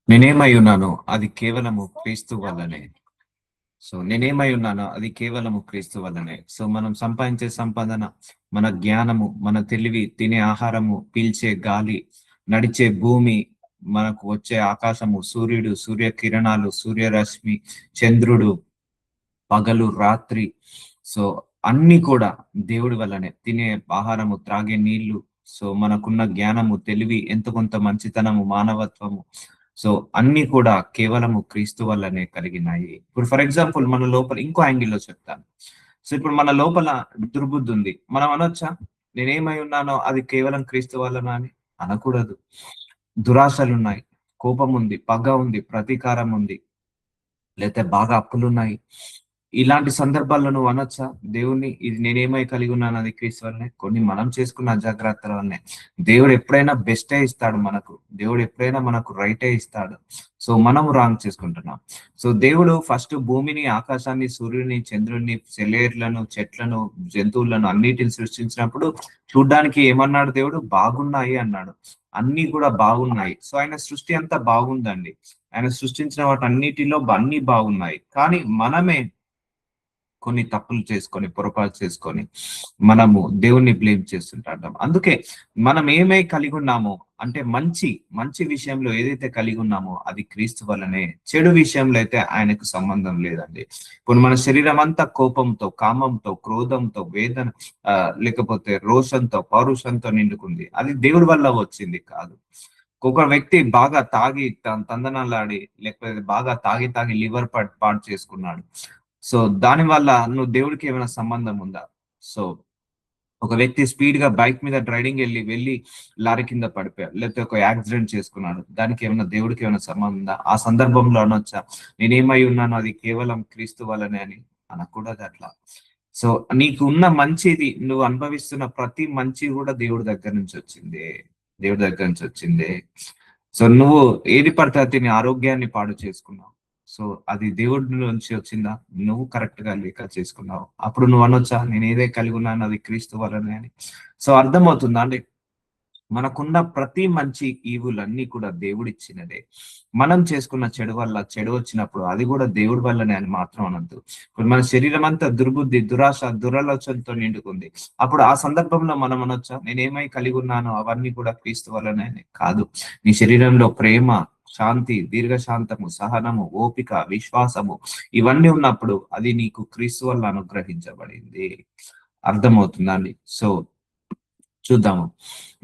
నేనేమై ఉన్నానో అది కేవలము క్రీస్తు వల్లనే. నేనేమై ఉన్నానో అది కేవలము క్రీస్తు వల్లనే. మనం సంపాదించే సంపాదన, మన జ్ఞానము, మన తెలివి, తినే ఆహారము, పీల్చే గాలి, నడిచే భూమి, మనకు వచ్చే ఆకాశము, సూర్యుడు, సూర్యకిరణాలు, సూర్యరశ్మి, చంద్రుడు, పగలు, రాత్రి. సో అన్నీ కూడా దేవుడి వల్లనే. తినే ఆహారము, త్రాగే నీళ్లు, మనకున్న జ్ఞానము, తెలివి, ఎంతో కొంత మంచితనము, మానవత్వము, అన్ని కూడా కేవలము క్రీస్తు వల్లనే కలిగినాయి. ఇప్పుడు ఫర్ ఎగ్జాంపుల్ మన లోపల ఇంకో యాంగిల్ లో చెప్తాను. ఇప్పుడు మన లోపల దుర్బుద్ధి ఉంది. మనం అనొచ్చా, నేనేమై ఉన్నానో అది కేవలం క్రీస్తు వలన అని? అనకూడదు. దురాశలున్నాయి, కోపం ఉంది, పగ ఉంది, ప్రతీకారం ఉంది, లేతే బాగా అప్పులున్నాయి. ఇలాంటి సందర్భాల్లో నువ్వు అనొచ్చా దేవుణ్ణి, ఇది నేనేమై కలిగి ఉన్నాను అది క్రీస్తు వల్లనే? కొన్ని మనం చేసుకున్న అజాగ్రత్తల వల్లనే. దేవుడు ఎప్పుడైనా బెస్టే ఇస్తాడు మనకు. దేవుడు ఎప్పుడైనా మనకు రైటే ఇస్తాడు. మనం రాంగ్ చేసుకుంటున్నాం. దేవుడు ఫస్ట్ భూమిని, ఆకాశాన్ని, సూర్యుని, చంద్రుడిని, సెలేర్లను, చెట్లను, జంతువులను అన్నిటిని సృష్టించినప్పుడు చూడ్డానికి ఏమన్నాడు దేవుడు? బాగున్నాయి అన్నాడు. అన్ని కూడా బాగున్నాయి. ఆయన సృష్టి అంతా బాగుందండి. ఆయన సృష్టించిన వాటన్నిటిలో అన్ని బాగున్నాయి. కానీ మనమే కొన్ని తప్పులు చేసుకొని, పొరపాటు చేసుకొని మనము దేవుణ్ణి బ్లేమ్ చేస్తుంటాం. అందుకే మనం ఏమై కలిగి ఉన్నామో, అంటే మంచి మంచి విషయంలో ఏదైతే కలిగి ఉన్నామో అది క్రీస్తు వల్లనే. చెడు విషయంలో అయితే ఆయనకు సంబంధం లేదండి. ఇప్పుడు మన శరీరం అంతా కోపంతో, కామంతో, క్రోధంతో, వేదన, లేకపోతే రోషంతో, పౌరుషంతో నిండుకుంది. అది దేవుడి వల్ల వచ్చింది కాదు. ఒక వ్యక్తి బాగా తాగి తందనాలాడి, లేకపోతే బాగా తాగి తాగి లివర్ పాడు చేసుకున్నాడు. దాని వల్ల నువ్వు దేవుడికి ఏమైనా సంబంధం ఉందా? సో ఒక వ్యక్తి స్పీడ్ గా బైక్ మీద డ్రైవింగ్ వెళ్ళి లారీ కింద పడిపోయాడు, లేకపోతే ఒక యాక్సిడెంట్ చేసుకున్నాడు, దానికి ఏమైనా దేవుడికి ఏమైనా సంబంధం ఉందా? ఆ సందర్భంలో అనొచ్చా, నేనేమై ఉన్నాను అది కేవలం క్రీస్తు వల్లనే అని? అనకూడదు అట్లా. సో నీకు ఉన్న మంచిది, నువ్వు అనుభవిస్తున్న ప్రతి మంచి కూడా దేవుడి దగ్గర నుంచి వచ్చిందే. దేవుడి దగ్గర నుంచి వచ్చిందే. నువ్వు ఏది పడితే అది నీ ఆరోగ్యాన్ని పాడు చేసుకున్నావు. సో అది దేవుడి నుంచి వచ్చిందా? నువ్వు కరెక్ట్ గా లేక చేసుకున్నావు. అప్పుడు నువ్వు అనొచ్చా, నేను ఏదే కలిగి ఉన్నాను అది క్రీస్తు వల్లనే అని? అర్థమవుతుందా అండి? మనకున్న ప్రతి మంచి ఈవులన్నీ కూడా దేవుడిచ్చినదే. మనం చేసుకున్న చెడు వల్ల చెడు వచ్చినప్పుడు అది కూడా దేవుడి వల్లనే అని మాత్రం అనొద్దు. ఇప్పుడు మన శరీరం అంతా దుర్బుద్ధి, దురాశ, దురాలోచనతో నిండుకుంది. అప్పుడు ఆ సందర్భంలో మనం అనొచ్చా, నేనేమై కలిగి ఉన్నానో అవన్నీ కూడా క్రీస్తు వల్లనే అని? కాదు. నీ శరీరంలో ప్రేమ, శాంతి, దీర్ఘశాంతము, సహనము, ఓపిక, విశ్వాసము ఇవన్నీ ఉన్నప్పుడు అది నీకు క్రీస్తు వల్ల అనుగ్రహించబడింది. అర్థమవుతుందా అండి? చూద్దాము.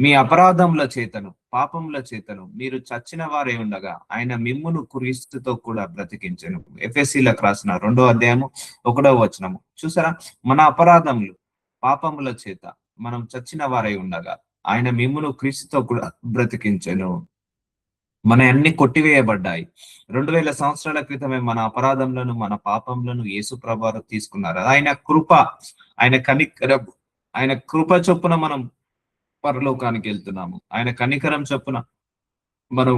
మీ అపరాధముల చేతను, పాపముల చేతను మీరు చచ్చిన వారే ఉండగా ఆయన మిమ్మును క్రీస్తుతో కూడా బ్రతికించెను. ఎఫెసీలకు రాసిన 2వ అధ్యాయము 1వ వచనము. చూసారా? మన అపరాధములు, పాపముల చేత మనం చచ్చిన వారై ఉండగా ఆయన మిమ్మును క్రీస్తుతో కూడా బ్రతికించెను. మన అన్ని కొట్టివేయబడ్డాయి. 2000 సంవత్సరాల క్రితమే మన అపరాధములను, మన పాపములను యేసు ప్రభువారు తీసుకున్నారు. ఆయన కృప, ఆయన కనికరం, ఆయన కృప చొప్పున మనం పరలోకానికి వెళ్తున్నాము. ఆయన కనికరం చొప్పున మనం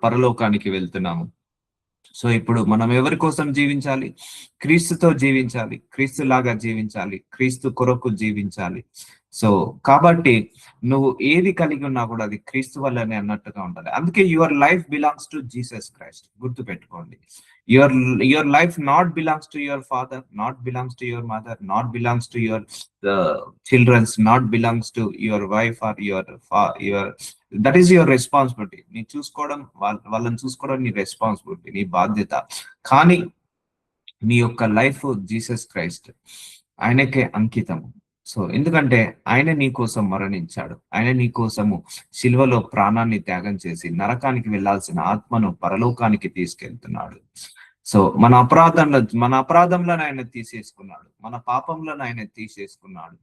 పరలోకానికి వెళ్తున్నాము. ఇప్పుడు మనం ఎవరి కోసం జీవించాలి? క్రీస్తుతో జీవించాలి, క్రీస్తు లాగా జీవించాలి, క్రీస్తు కొరకు జీవించాలి. కాబట్టి నువ్వు ఏది కలిగి ఉన్నా కూడా అది క్రీస్తు వల్లనే అన్నట్టుగా ఉండాలి. అందుకే your life belongs to Jesus Christ. గుర్తు పెట్టుకోండి. Your your life not belongs to your father, not belongs to your mother, not belongs to your childrens, not belongs to your wife or your that is your responsibility. నీ చూసుకోవడం, వాళ్ళని చూసుకోవడం నీ responsibility, నీ బాధ్యత. కానీ నీ యొక్క లైఫ్ జీసస్ క్రైస్ట్, ఆయనకే అంకితం. ఎందుకంటే ఆయన నీ కోసం మరణించాడు. ఆయన నీ కోసము శిలువలో ప్రాణాన్ని త్యాగం చేసి నరకానికి వెళ్లాల్సిన ఆత్మను పరలోకానికి తీసుకెళ్తున్నాడు. మన అపరాధంలను ఆయన తీసేసుకున్నాడు, మన పాపంలను ఆయన తీసేసుకున్నాడు.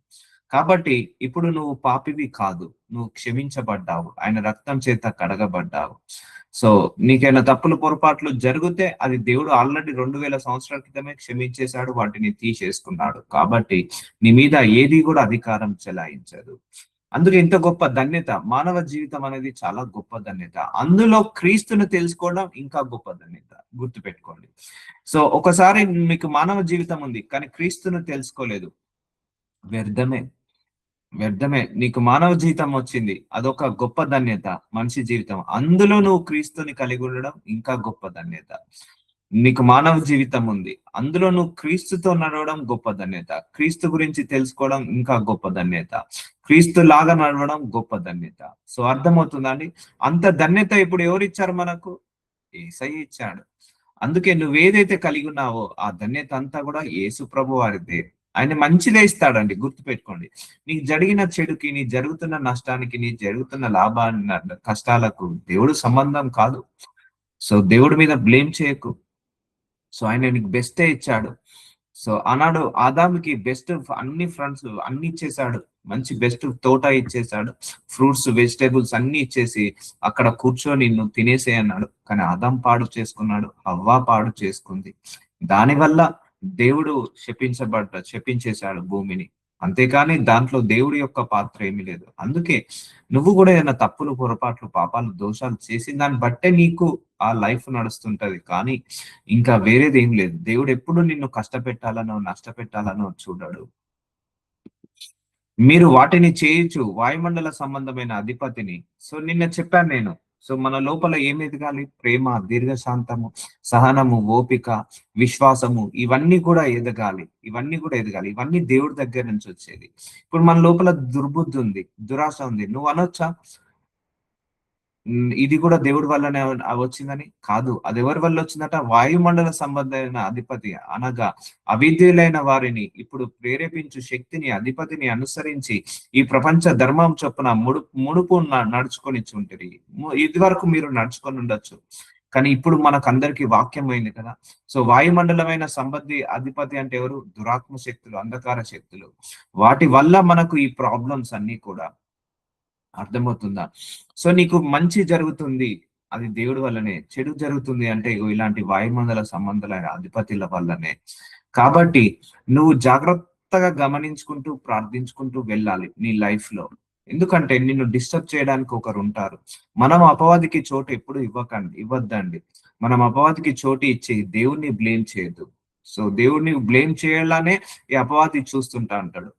కాబట్టి ఇప్పుడు నువ్వు పాపివి కాదు, నువ్వు క్షమించబడ్డావు, ఆయన రక్తం చేత కడగబడ్డావు. నీకైనా తప్పులు పొరపాట్లు జరిగితే అది దేవుడు ఆల్రెడీ 2000 సంవత్సరాల క్రితమే క్షమించేశాడు, వాటిని తీసేసుకున్నాడు. కాబట్టి నీ మీద ఏది కూడా అధికారం చెలాయించదు. అందుకే ఇంత గొప్ప ధన్యత. మానవ జీవితం అనేది చాలా గొప్ప ధన్యత. అందులో క్రీస్తును తెలుసుకోవడం ఇంకా గొప్ప ధన్యత. గుర్తుపెట్టుకోండి. ఒకసారి మీకు మానవ జీవితం ఉంది కానీ క్రీస్తును తెలుసుకోలేదు, వ్యర్థమే. వ్యర్థమే. నీకు మానవ జీవితం వచ్చింది, అదొక గొప్ప ధన్యత. మనిషి జీవితం, అందులో నువ్వు క్రీస్తుని కలిగి ఉండడం ఇంకా గొప్ప ధన్యత. నీకు మానవ జీవితం ఉంది, అందులో నువ్వు క్రీస్తుతో నడవడం గొప్ప ధన్యత. క్రీస్తు గురించి తెలుసుకోవడం ఇంకా గొప్ప ధన్యత. క్రీస్తు లాగా నడవడం గొప్ప ధన్యత. సో అర్థమవుతుందా అండి? అంత ధన్యత ఇప్పుడు ఎవరు ఇచ్చారు మనకు? యేసయ్య ఇచ్చాడు. అందుకే నువ్వేదైతే కలిగి ఉన్నావో ఆ ధన్యత అంతా కూడా యేసు ప్రభు వారిదే. ఆయన మంచిదే ఇస్తాడండి, గుర్తుపెట్టుకోండి. నీకు జరిగిన చెడుకి, నీ జరుగుతున్న నష్టానికి, నీ జరుగుతున్న లాభాన్ని, కష్టాలకు దేవుడు సంబంధం కాదు. సో దేవుడి మీద బ్లేమ్ చేయకు. సో ఆయన నీకు బెస్టే ఇచ్చాడు. సో ఆనాడు ఆదాముకి బెస్ట్ అన్ని ఫ్రంట్స్ అన్ని ఇచ్చేసాడు. మంచి బెస్ట్ తోట ఇచ్చేసాడు. ఫ్రూట్స్, వెజిటేబుల్స్ అన్ని ఇచ్చేసి అక్కడ కూర్చొని నువ్వు తినేసే అన్నాడు. కానీ ఆదాం పాడు చేసుకున్నాడు, హవ్వ పాడు చేసుకుంది. దానివల్ల దేవుడు శపించేశాడు భూమిని. అంతేకాని దాంట్లో దేవుడి యొక్క పాత్ర ఏమీ లేదు. అందుకే నువ్వు కూడా ఏదైనా తప్పులు, పొరపాట్లు, పాపాలు, దోషాలు చేసిన దాన్ని బట్టే నీకు ఆ లైఫ్ నడుస్తుంటది. కానీ ఇంకా వేరేది ఏం లేదు. దేవుడు ఎప్పుడు నిన్ను కష్టపెట్టాలనో, నష్టపెట్టాలనో చూడడు. మీరు వాటిని చేయొచ్చు, వాయుమండల సంబంధమైన అధిపతిని. సో నిన్న చెప్పాను నేను. సో మన లోపల ఏం ఎదగాలి? ప్రేమ, దీర్ఘశాంతము, సహనము, ఓపిక, విశ్వాసము, ఇవన్నీ కూడా ఎదగాలి. ఇవన్నీ దేవుడి దగ్గర నుంచి వచ్చేది. ఇప్పుడు మన లోపల దుర్బుద్ధి ఉంది, దురాశ ఉంది. నువ్వు అనొచ్చా ఇది కూడా దేవుడి వల్లనే వచ్చిందని? కాదు. అది ఎవరి వల్ల వచ్చిందట? వాయుమండల సంబంధమైన అధిపతి అనగా అవిధేయులైన వారిని ఇప్పుడు ప్రేరేపించు శక్తిని, అధిపతిని అనుసరించి ఈ ప్రపంచ ధర్మం చొప్పున ముడుపు నడుచుకొని చుంటిరి. ఇది వరకు మీరు నడుచుకొని ఉండొచ్చు, కానీ ఇప్పుడు మనకందరికి వాక్యం అయింది కదా. సో వాయుమండలమైన సంబంధి అధిపతి అంటే ఎవరు? దురాత్మ శక్తులు, అంధకార శక్తులు. వాటి వల్ల మనకు ఈ ప్రాబ్లమ్స్ అన్ని కూడా. అర్థమవుతుందా? సో నీకు మంచి జరుగుతుంది, అది దేవుడి వల్లనే. చెడు జరుగుతుంది అంటే ఇలాంటి వాయుమండల సంబంధాలైన అధిపతుల వల్లనే. కాబట్టి నువ్వు జాగ్రత్తగా గమనించుకుంటూ, ప్రార్థించుకుంటూ వెళ్ళాలి నీ లైఫ్ లో. ఎందుకంటే నిన్ను డిస్టర్బ్ చేయడానికి ఒకరు ఉంటారు. మనం అపవాదికి చోటు ఎప్పుడు ఇవ్వద్దండి. మనం అపవాదికి చోటు ఇచ్చి దేవుణ్ణి బ్లేమ్ చేయొద్దు. సో దేవుడిని బ్లేమ్ చేయాలనే ఈ అపవాది చూస్తుంటా అంటాడు.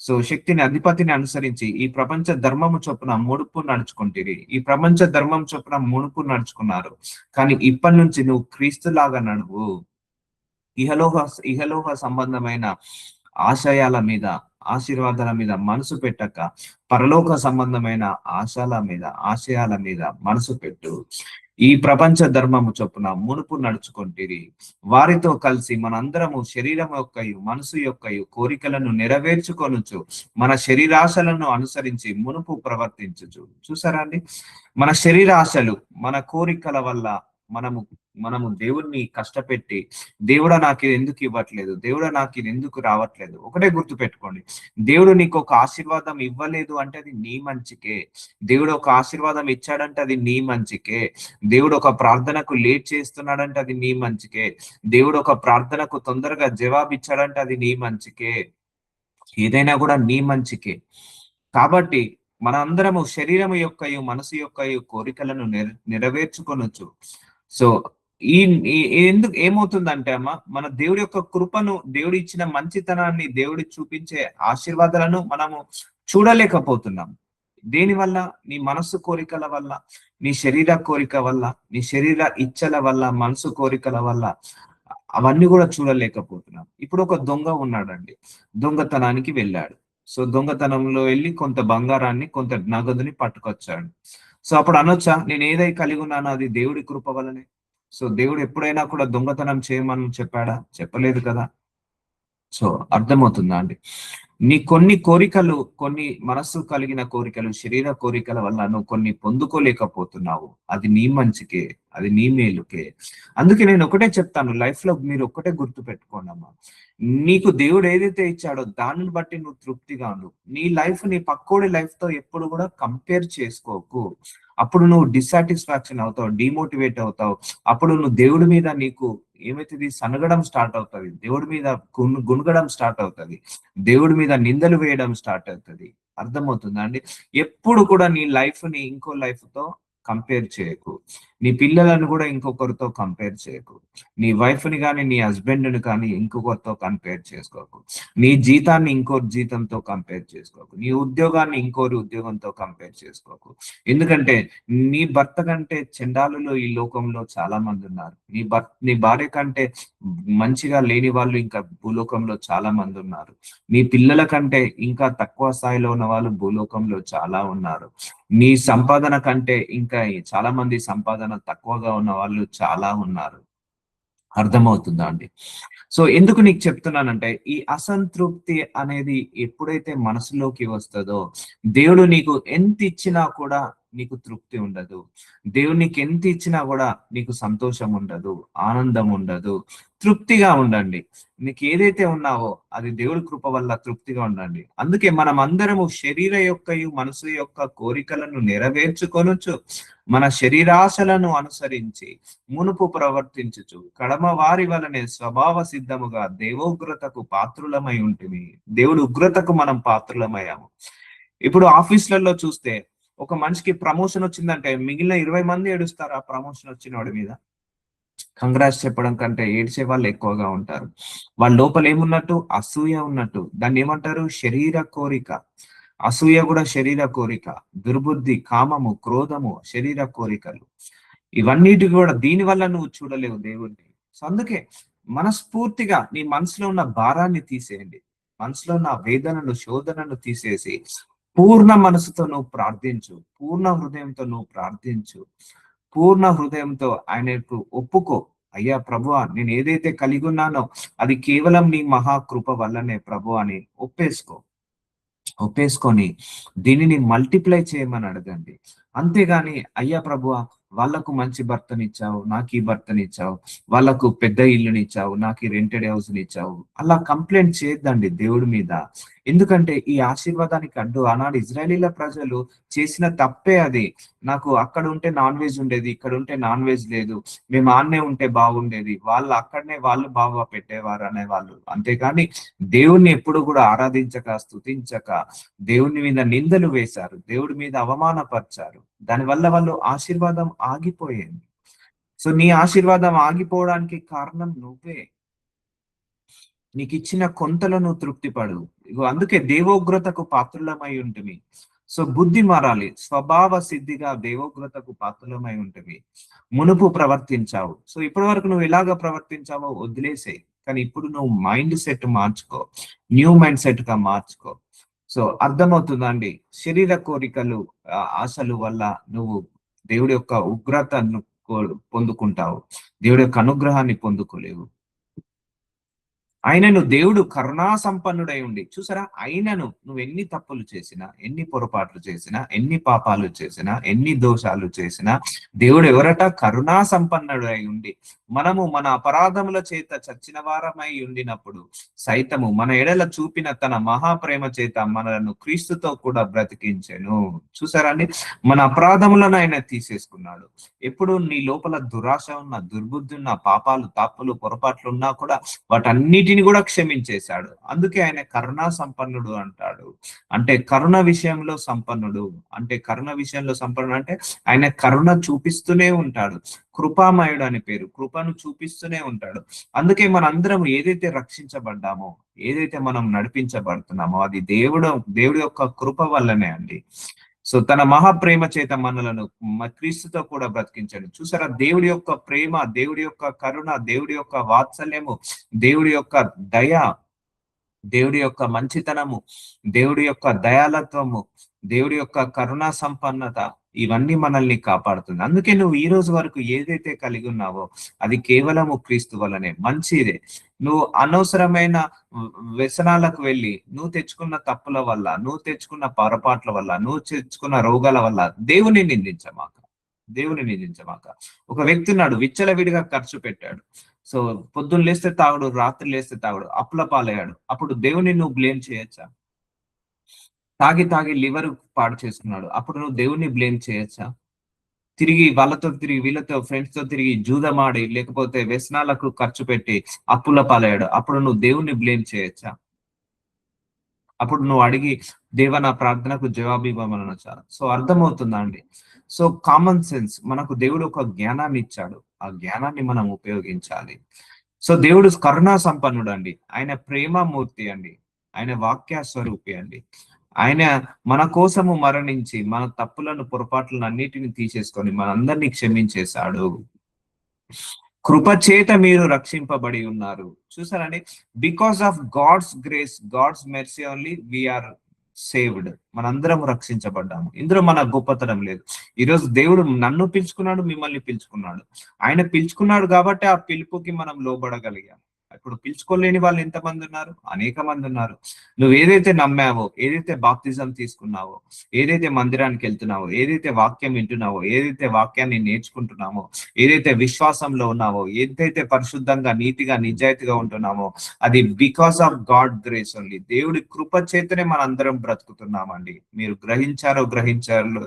సో శక్తిని, అధిపతిని అనుసరించి ఈ ప్రపంచ ధర్మము చొప్పున ముడుపు నడుచుకుంటుంది. ఈ ప్రపంచ ధర్మం చొప్పున ముడుపు నడుచుకున్నారు. కానీ ఇప్పటి నుంచి నువ్వు క్రీస్తులాగా నడువు. ఇహలోహ ఇహలోహ సంబంధమైన ఆశయాల మీద, ఆశీర్వాదాల మీద మనసు పెట్టక, పరలోక సంబంధమైన ఆశయాల మీద మనసు పెట్టు. ఈ ప్రపంచ ధర్మము చొప్పున మునుపు నడుచుకుంటిరి. వారితో కలిసి మనందరము శరీరం యొక్కయు, మనసు యొక్కయు కోరికలను నెరవేర్చుకొనుచు, మన శరీరాశలను అనుసరించి మునుపు ప్రవర్తించుచు. చూసారా అండి? మన శరీరాశలు, మన కోరికల వల్ల మనము దేవుణ్ణి కష్టపెట్టి, దేవుడా నాకు ఇది ఎందుకు ఇవ్వట్లేదు, దేవుడా నాకు ఇది ఎందుకు రావట్లేదు. ఒకటే గుర్తు పెట్టుకోండి, దేవుడు నీకు ఒక ఆశీర్వాదం ఇవ్వలేదు అంటే అది నీ మంచికే. దేవుడు ఒక ఆశీర్వాదం ఇచ్చాడంటే అది నీ మంచికే. దేవుడు ఒక ప్రార్థనకు లేట్ చేస్తున్నాడంటే అది నీ మంచికే. దేవుడు ఒక ప్రార్థనకు తొందరగా జవాబు ఇచ్చాడంటే అది నీ మంచికే. ఏదైనా కూడా నీ మంచికే. కాబట్టి మన అందరము శరీరము యొక్కయు, మనసు యొక్కయు కోరికలను నెరవేర్చుకొనొచ్చు. సో ఈ ఎందుకు ఏమవుతుందంటే అమ్మ, మన దేవుడి యొక్క కృపను, దేవుడి ఇచ్చిన మంచితనాన్ని, దేవుడి చూపించే ఆశీర్వాదాలను మనము చూడలేకపోతున్నాం. దేని వల్ల? నీ మనస్సు కోరికల వల్ల, నీ శరీర కోరిక వల్ల, నీ శరీర ఇచ్చల వల్ల, మనసు కోరికల వల్ల అవన్నీ కూడా చూడలేకపోతున్నాం. ఇప్పుడు ఒక దొంగ ఉన్నాడండి, దొంగతనానికి వెళ్ళాడు. సో దొంగతనంలో వెళ్ళి కొంత బంగారాన్ని, కొంత నగదుని పట్టుకొచ్చాడు. సో అప్పుడు అనొచ్చా, నేను ఏదై కలిగి ఉన్నానో అది దేవుడి కృప వలనే? సో దేవుడు ఎప్పుడైనా కూడా దొంగతనం చేయమని చెప్పాడా? చెప్పలేదు కదా. సో అర్థమవుతుందా అండి? నీ కొన్ని కోరికలు, కొన్ని మనస్సు కలిగిన కోరికలు, శరీర కోరికల వల్ల నువ్వు కొన్ని పొందుకోలేకపోతున్నావు. అది నీ మంచికే, అది నీ మేలుకే. అందుకే నేను ఒకటే చెప్తాను, లైఫ్ లో మీరు ఒక్కటే గుర్తు పెట్టుకోండి అమ్మా. నీకు దేవుడు ఏదైతే ఇచ్చాడో దానిని బట్టి నువ్వు తృప్తిగా ఉండు. నీ లైఫ్ నీ పక్కోడి లైఫ్ తో ఎప్పుడు కూడా కంపేర్ చేసుకోకు. అప్పుడు నువ్వు డిస్సాటిస్ఫాక్షన్ అవుతావు, డిమోటివేట్ అవుతావు. అప్పుడు నువ్వు దేవుడి మీద నీకు ఏమైతుంది? సనగడం స్టార్ట్ అవుతుంది, దేవుడి మీద గుణగడం స్టార్ట్ అవుతుంది, దేవుడి మీద నిందలు వేయడం స్టార్ట్ అవుతుంది. అర్థమవుతుందా అండి? ఎప్పుడు కూడా నీ లైఫ్ ని ఇంకో లైఫ్ తో కంపేర్ చేయకు. నీ పిల్లలను కూడా ఇంకొకరితో కంపేర్ చేయకు. నీ వైఫ్ ని కానీ నీ హస్బెండ్ ని కానీ ఇంకొకరితో కంపేర్ చేసుకోకు. నీ జీతాన్ని ఇంకోరి జీతంతో కంపేర్ చేసుకోకు. నీ ఉద్యోగాన్ని ఇంకోరి ఉద్యోగంతో కంపేర్ చేసుకోకు. ఎందుకంటే నీ భర్త కంటే చండాలులో ఈ లోకంలో చాలా మంది ఉన్నారు. నీ భార్య కంటే మంచిగా లేని వాళ్ళు ఇంకా భూలోకంలో చాలా మంది ఉన్నారు. నీ పిల్లల కంటే ఇంకా తక్కువ స్థాయిలో ఉన్న వాళ్ళు భూలోకంలో చాలా ఉన్నారు. నీ సంపాదన కంటే ఇంకా చాలా మంది సంపాదన తక్కువగా ఉన్న వాళ్ళు చాలా ఉన్నారు. అర్థమవుతుందా అండి? సో ఎందుకు నీకు చెప్తున్నానంటే, ఈ అసంతృప్తి అనేది ఎప్పుడైతే మనసులోకి వస్తదో, దేవుడు నీకు ఎంత ఇచ్చినా కూడా నీకు తృప్తి ఉండదు. దేవుడు నీకు ఎంత ఇచ్చినా కూడా నీకు సంతోషం ఉండదు, ఆనందం ఉండదు. తృప్తిగా ఉండండి. నీకు ఏదైతే ఉన్నావో అది దేవుడి కృప వల్ల తృప్తిగా ఉండండి. అందుకే మనం అందరము శరీర యొక్కయు మనసు యొక్క కోరికలను నెరవేర్చుకొనొచ్చు, మన శరీరాశలను అనుసరించి మునుపు ప్రవర్తించుచు కడమ వారి వలనే స్వభావ సిద్ధముగా దేవోగ్రతకు పాత్రులమై ఉంటుంది. దేవుడు ఉగ్రతకు మనం పాత్రులమయ్యాము. ఇప్పుడు ఆఫీసులలో చూస్తే ఒక మనిషికి ప్రమోషన్ వచ్చిందంటే మిగిలిన 20 మంది ఏడుస్తారు ఆ ప్రమోషన్ వచ్చిన వాడి మీద. కంగ్రాట్స్ చెప్పడం కంటే ఏడ్చే వాళ్ళు ఎక్కువగా ఉంటారు. వాళ్ళ లోపల ఏమున్నట్టు? అసూయ ఉన్నట్టు. దాన్ని ఏమంటారు? శరీర కోరిక. అసూయ కూడా శరీర కోరిక. దుర్బుద్ధి, కామము, క్రోధము శరీర కోరికలు. ఇవన్నిటి కూడా దీని వల్ల నువ్వు చూడలేవు దేవుణ్ణి. సో అందుకే మనస్ఫూర్తిగా నీ మనసులో ఉన్న భారాన్ని తీసేయండి. మనసులో ఉన్న వేదనను, శోధనను తీసేసి పూర్ణ మనసుతో నువ్వు ప్రార్థించు. పూర్ణ హృదయంతో నువ్వు ప్రార్థించు. పూర్ణ హృదయంతో ఆయనకు ఒప్పుకో. అయ్యా ప్రభువా, నేను ఏదైతే కలిగి ఉన్నానో అది కేవలం నీ మహాకృప వల్లనే ప్రభు అని ఒప్పేసుకొని దీనిని మల్టిప్లై చేయమని అడగండి. అంతేగాని అయ్యా ప్రభువా, వాళ్ళకు మంచి భర్తనిచ్చావు, నాకు ఈ భర్తనిచ్చావు, వాళ్ళకు పెద్ద ఇల్లునిచ్చావు, నాకు ఈ రెంటెడ్ హౌస్ నిచ్చావు, అలా కంప్లైంట్ చేయొద్దండి దేవుడి మీద. ఎందుకంటే ఈ ఆశీర్వాదానికి అడ్డు ఆనాడు ఇజ్రాయేలీల ప్రజలు చేసిన తప్పే అది. నాకు అక్కడ ఉంటే నాన్ వెజ్ ఉండేది, ఇక్కడ ఉంటే నాన్ వెజ్ లేదు, మేము ఆన్నే ఉంటే బాగుండేది, వాళ్ళు అక్కడనే వాళ్ళు బాగా పెట్టేవారు అనేవాళ్ళు. అంతేకాని దేవుణ్ణి ఎప్పుడు కూడా ఆరాధించక, స్తుతించక దేవుని మీద నిందలు వేశారు, దేవుడి మీద అవమానపరిచారు. దానివల్ల వాళ్ళు ఆశీర్వాదం ఆగిపోయింది. సో నీ ఆశీర్వాదం ఆగిపోవడానికి కారణం నువ్వే. నీకు ఇచ్చిన కొంతలో నువ్వు తృప్తిపడు. ఇగో అందుకే దేవోగ్రతకు పాత్రులమై ఉంటుంది. సో బుద్ధి మారాలి. స్వభావ సిద్ధిగా దేవోగ్రతకు పాత్రులమై ఉంటుంది. మునుపు ప్రవర్తించావు. సో ఇప్పటి వరకు నువ్వు ఎలాగ ప్రవర్తించావో వదిలేసేయి. కానీ ఇప్పుడు నువ్వు మైండ్ సెట్ మార్చుకో, న్యూ మైండ్ సెట్ గా మార్చుకో. సో అర్థమవుతుందా అండి? శరీర కోరికలు, ఆశలు వల్ల నువ్వు దేవుడి యొక్క ఉగ్రతను పొందుకుంటావు, దేవుడి యొక్క అనుగ్రహాన్ని పొందుకోలేవు. ఆయనను దేవుడు కరుణా సంపన్నుడై ఉండి, చూసారా, ఆయనను నువ్వు ఎన్ని తప్పులు చేసినా, ఎన్ని పొరపాట్లు చేసినా, ఎన్ని పాపాలు చేసినా, ఎన్ని దోషాలు చేసినా, దేవుడు ఎవరట? కరుణా సంపన్నుడై ఉండి మనము మన అపరాధముల చేత చచ్చిన వారమై ఉండినప్పుడు సైతము మన ఎడల చూపిన తన మహాప్రేమ చేత మనలను క్రీస్తుతో కూడా బ్రతికించెను. చూసారా అండి? మన అపరాధములను ఆయన తీసేసుకున్నాడు. ఎప్పుడు నీ లోపల దురాశ ఉన్న, దుర్బుద్ధి ఉన్న, పాపాలు, తప్పులు, పొరపాట్లు ఉన్నా కూడా వాటన్నిటిని కూడా క్షమించేశాడు. అందుకే ఆయన కరుణా సంపన్నుడు అంటాడు. అంటే కరుణ విషయంలో సంపన్నుడు. అంటే కరుణ విషయంలో సంపన్నుడు అంటే ఆయన కరుణ చూపిస్తూనే ఉంటాడు. కృపామయుడు అని పేరు. కృపను చూపిస్తూనే ఉంటాడు. అందుకే మనందరం ఏదైతే రక్షించబడ్డామో, ఏదైతే మనం నడిపించబడుతున్నామో అది దేవుడి యొక్క కృప వల్లనే అండి. సో తన మహాప్రేమ చేత మనలను క్రీస్తుతో కూడా బ్రతికించాడు. చూసారా, దేవుడి యొక్క ప్రేమ, దేవుడి యొక్క కరుణ, దేవుడి యొక్క వాత్సల్యము, దేవుడి యొక్క దయ, దేవుడి యొక్క మంచితనము, దేవుడి యొక్క దయాలత్వము, దేవుడి యొక్క కరుణా సంపన్నత, ఇవన్నీ మనల్ని కాపాడుతుంది. అందుకే నువ్వు ఈ రోజు వరకు ఏదైతే కలిగి ఉన్నావో అది కేవలము క్రీస్తు వల్లనే. మంచిదే. నువ్వు అనవసరమైన వ్యసనాలకు వెళ్ళి నువ్వు తెచ్చుకున్న తప్పుల వల్ల, నువ్వు తెచ్చుకున్న పొరపాట్ల వల్ల, నువ్వు తెచ్చుకున్న రోగాల వల్ల దేవుని నిందించమాక. ఒక వ్యక్తి ఉన్నాడు, విచ్చలవిడిగా ఖర్చు పెట్టాడు. సో పొద్దున్న లేస్తే తాగుడు, రాత్రి లేస్తే తాగుడు, అప్పుల పాలయ్యాడు. అప్పుడు దేవుని నువ్వు బ్లేమ్ చేయొచ్చా? తాగి తాగి లివర్ పాడు చేసుకున్నాడు, అప్పుడు నువ్వు దేవుణ్ణి బ్లేమ్ చేయొచ్చా? తిరిగి వీళ్ళతో ఫ్రెండ్స్ తో తిరిగి జూదమాడి, లేకపోతే వ్యసనాలకు ఖర్చు పెట్టి అప్పుల పాలయ్యాడు, అప్పుడు నువ్వు దేవుణ్ణి బ్లేమ్ చేయొచ్చా? అప్పుడు నువ్వు అడిగి దేవా నా ప్రార్థనకు జవాబు ఇవ్వమనొచ్చా? సో అర్థమవుతుందా అండి? సో కామన్ సెన్స్, మనకు దేవుడు ఒక జ్ఞానాన్ని ఇచ్చాడు, ఆ జ్ఞానాన్ని మనం ఉపయోగించాలి. సో దేవుడు కరుణా సంపన్నుడు అండి, ఆయన ప్రేమమూర్తి అండి, ఆయన వాక్య స్వరూపి అండి. ఆయన మన కోసము మరణించి మన తప్పులను పొరపాట్లను అన్నిటిని తీసేసుకొని మనందరినీ క్షమించేశాడు. కృప చేత మీరు రక్షింపబడి ఉన్నారు. చూసారండి, because of God's grace, God's mercy only we are saved. మనందరం రక్షించబడ్డాము. ఇందులో మన గొప్పతనం లేదు. ఈరోజు దేవుడు నన్ను పిలుచుకున్నాడు, మిమ్మల్ని పిలుచుకున్నాడు. ఆయన పిలుచుకున్నాడు కాబట్టి ఆ పిలుపుకి మనం లోబడగలిగాం. ఇప్పుడు పిలుచుకోలేని వాళ్ళు ఎంతమంది ఉన్నారు? అనేక మంది ఉన్నారు. నువ్వు ఏదైతే నమ్మావో, ఏదైతే బాప్తిజం తీసుకున్నావో, ఏదైతే మందిరానికి వెళ్తున్నావో, ఏదైతే వాక్యం వింటున్నావో, ఏదైతే వాక్యాన్ని నేర్చుకుంటున్నామో, ఏదైతే విశ్వాసంలో ఉన్నావో, ఏదైతే పరిశుద్ధంగా నీతిగా నిజాయితీగా ఉంటున్నామో, అది because of God grace only. దేవుడి కృప చేతనే మనందరం బ్రతుకుతున్నామండి. మీరు గ్రహించారో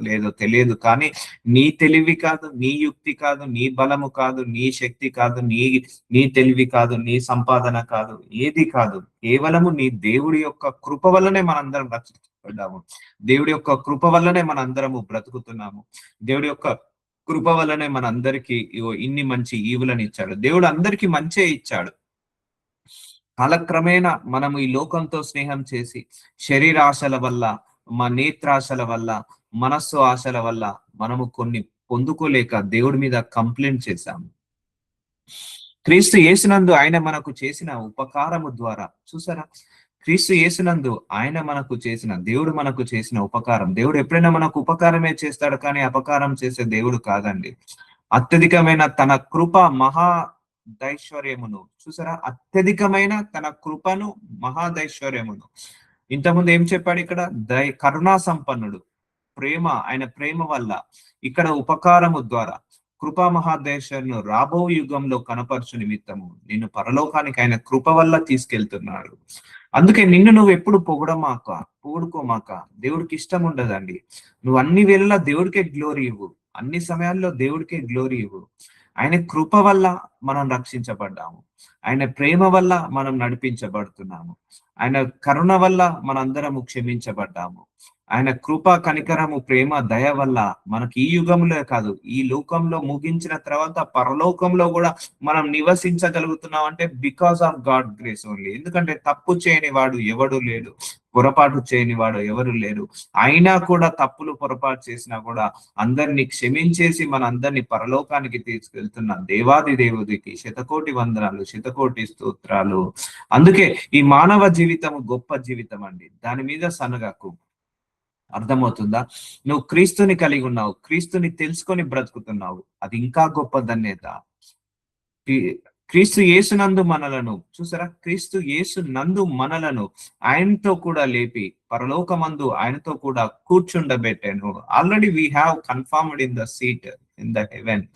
లేదో తెలియదు, కానీ నీ తెలివి కాదు, నీ యుక్తి కాదు, నీ బలము కాదు, నీ శక్తి కాదు, నీ తెలివి కాదు, నీ సంపాదన కాదు, ఏది కాదు, కేవలము నీ దేవుడి యొక్క కృప వల్లనే మనందరం రక్షించబడ్డాము. దేవుడి యొక్క కృప వల్లనే మనందరము బ్రతుకుతున్నాము. దేవుడి యొక్క కృప వల్లనే మనందరికీ ఇన్ని మంచి ఈవులను ఇచ్చాడు. దేవుడు అందరికీ మంచే ఇచ్చాడు. కాలక్రమేణా మనము ఈ లోకంతో స్నేహం చేసి శరీర ఆశల వల్ల, మా నేత్రాశల వల్ల, మనస్సు ఆశల వల్ల మనము కొన్ని పొందుకోలేక దేవుడి మీద కంప్లైంట్ చేశాము. క్రీస్తు యేసునందు ఆయన మనకు చేసిన ఉపకారము ద్వారా, చూసారా, క్రీస్తు యేసునందు ఆయన మనకు చేసిన, దేవుడు మనకు చేసిన ఉపకారం. దేవుడు ఎప్పుడైనా మనకు ఉపకారమే చేస్తాడు, కానీ అపకారం చేసే దేవుడు కాదండి. అత్యధికమైన తన కృప మహాదైశ్వర్యమును, చూసారా, అత్యధికమైన తన కృపను మహాదైశ్వర్యమును. ఇంతకుముందు ఏం చెప్పాడు ఇక్కడ? కరుణా సంపన్నుడు, ప్రేమ, ఆయన ప్రేమ వల్ల, ఇక్కడ ఉపకారము ద్వారా, కృపా మహాదేశను రాబో యుగంలో కనపరచు నిమిత్తము నిన్ను పరలోకానికి ఆయన కృప వల్ల తీసుకెళ్తున్నాడు. అందుకే నిన్ను నువ్వు ఎప్పుడు పొగుడుకోమాక. దేవుడికి ఇష్టం ఉండదండి. నువ్వు అన్ని వేళలా దేవుడికే గ్లోరీ ఇవ్వు, అన్ని సమయాల్లో దేవుడికే గ్లోరీ ఇవ్వు. ఆయన కృప వల్ల మనం రక్షించబడ్డాము, ఆయన ప్రేమ వల్ల మనం నడిపించబడుతున్నాము, ఆయన కరుణ వల్ల మనందరము క్షమించబడ్డాము. ఆయన కృప, కనికరము, ప్రేమ, దయ వల్ల మనకి ఈ యుగంలో కాదు, ఈ లోకంలో ముగించిన తర్వాత పరలోకంలో కూడా మనం నివసించగలుగుతున్నాం అంటే because of God grace only. ఎందుకంటే తప్పు చేయని వాడు ఎవడు లేడు, పొరపాటు చేయని వాడు ఎవరు లేరు. అయినా కూడా తప్పులు పొరపాటు చేసినా కూడా అందరినీ క్షమించేసి మన అందరినీ పరలోకానికి తీసుకెళ్తున్న దేవాది దేవుడికి శతకోటి వందనాలు, శతకోటి స్తోత్రాలు. అందుకే ఈ మానవ జీవితం గొప్ప జీవితం అండి, దాని మీద సనగకు. అర్థమవుతుందా? నువ్వు క్రీస్తుని కలిగి ఉన్నావు, క్రీస్తుని తెలుసుకొని బ్రతుకుతున్నావు, అది ఇంకా గొప్ప ధన్యత. క్రీస్తు యేసునందు మనలను, చూసారా, క్రీస్తు యేసునందు మనలను ఆయనతో కూడా లేపి పరలోకమందు ఆయనతో కూడా కూర్చుండబెట్టాను. Already we have confirmed in the seat in the heaven.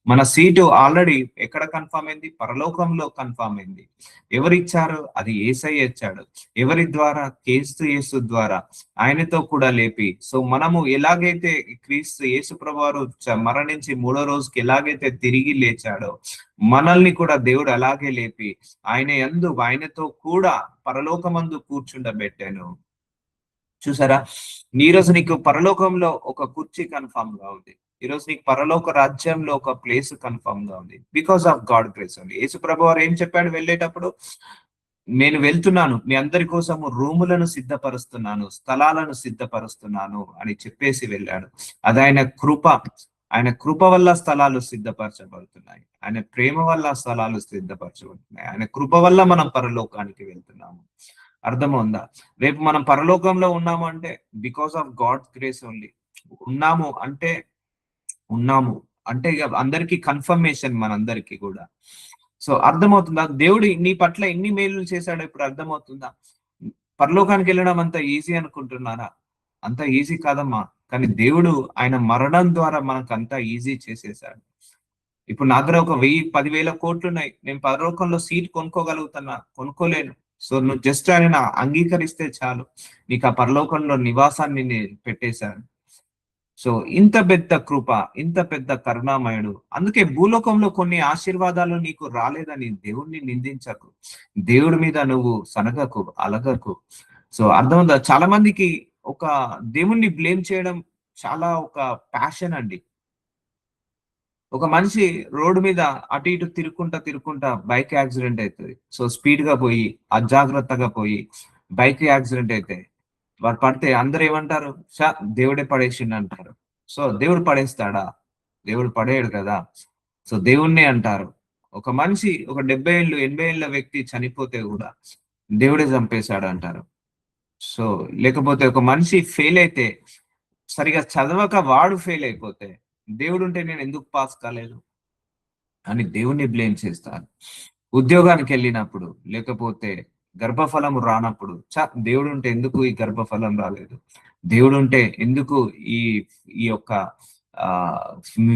మన సీటు ఆల్రెడీ ఎక్కడ కన్ఫర్మ్ అయింది? పరలోకంలో కన్ఫర్మ్ అయింది. ఎవరిచ్చారు? అది యేసయ్య ఇచ్చాడు. ఎవరి ద్వారా? క్రీస్తు యేసు ద్వారా ఆయనతో కూడా లేపి. సో మనము ఎలాగైతే క్రీస్తు యేసు ప్రభువారు మరణించి 3వ రోజుకి ఎలాగైతే తిరిగి లేచాడో, మనల్ని కూడా దేవుడు అలాగే లేపి ఆయనతో కూడా పరలోకమందు కూర్చుండబెట్టాను. చూసారా, ఈ రోజు నీకు పరలోకంలో ఒక కుర్చీ కన్ఫర్మ్ గా ఉంది. ఈ రోజు నీకు పరలోక రాజ్యంలో ఒక ప్లేస్ కన్ఫర్మ్ గా ఉంది, బికాస్ ఆఫ్ గాడ్ గ్రేస్ అండి. యేసు ప్రభువారు ఏం చెప్పాడు వెళ్ళేటప్పుడు? నేను వెళ్తున్నాను, మీ అందరి కోసము రూములను సిద్ధపరుస్తున్నాను, స్థలాలను సిద్ధపరుస్తున్నాను అని చెప్పేసి వెళ్ళాడు. అది ఆయన కృప. ఆయన కృప వల్ల స్థలాలు సిద్ధపరచబడుతున్నాయి, ఆయన ప్రేమ వల్ల స్థలాలు సిద్ధపరచబడుతున్నాయి, ఆయన కృప వల్ల మనం పరలోకానికి వెళ్తున్నాము. అర్థమవుందా? రేపు మనం పరలోకంలో ఉన్నాము అంటే because of God grace only. ఉన్నాము అంటే ఇక అందరికీ కన్ఫర్మేషన్, మనందరికీ కూడా. సో అర్థమవుతుందా? దేవుడు నీ పట్ల ఎన్ని మేలు చేశాడో ఇప్పుడు అర్థమవుతుందా? పరలోకానికి వెళ్ళడం అంత ఈజీ అనుకుంటున్నారా? అంత ఈజీ కాదమ్మా. కానీ దేవుడు ఆయన మరణం ద్వారా మనకు అంతా ఈజీ చేసేసాడు. ఇప్పుడు నా దగ్గర ఒక 10,000 కోట్లు ఉన్నాయి, నేను పరలోకంలో సీట్ కొనుక్కోలేను. సో నువ్వు జస్ట్ ఆయన అంగీకరిస్తే చాలు, నీకు ఆ పరలోకంలో నివాసాన్ని నేను పెట్టేశాను. సో ఇంత పెద్ద కృప, ఇంత పెద్ద కరుణామయుడు. అందుకే భూలోకంలో కొన్ని ఆశీర్వాదాలు నీకు రాలేదని దేవుణ్ణి నిందించకు, దేవుడి మీద నువ్వు సనగకు, అలగకు. సో అర్థమైందా? చాలా మందికి ఒక దేవుణ్ణి బ్లేమ్ చేయడం చాలా ఒక ప్యాషన్ అండి. ఒక మనిషి రోడ్డు మీద అటు ఇటు తిరుక్కుంటా బైక్ యాక్సిడెంట్ అయితది. సో స్పీడ్ గా పోయి, అజాగ్రత్తగా పోయి బైక్ యాక్సిడెంట్ అయితే వాడు పడితే అందరూ ఏమంటారు? దేవుడే పడేసిండంటారు. సో దేవుడు పడేస్తాడా? దేవుడు పడేయడు కదా! సో దేవుడినే అంటారు. ఒక మనిషి ఒక 70 ఏళ్ళు, 80 ఏళ్ల వ్యక్తి చనిపోతే గూడా దేవుడే చంపేసాడంటారు. సో లేకపోతే ఒక మనిషి ఫెయిల్ అయితే, సరిగ్గా చదవక వాడు ఫెయిల్ అయిపోతే, దేవుడుంటే నేనెందుకు పాస్ కాలేదు అని దేవుడిని బ్లేమ్ చేస్తారు. ఉద్యోగానికెళ్ళినప్పుడు, లేకపోతే గర్భఫలము రానప్పుడు, దేవుడుంటే ఎందుకు ఈ గర్భఫలం రాలేదు? దేవుడుంటే ఎందుకు ఈ ఈ యొక్క ఆహ్,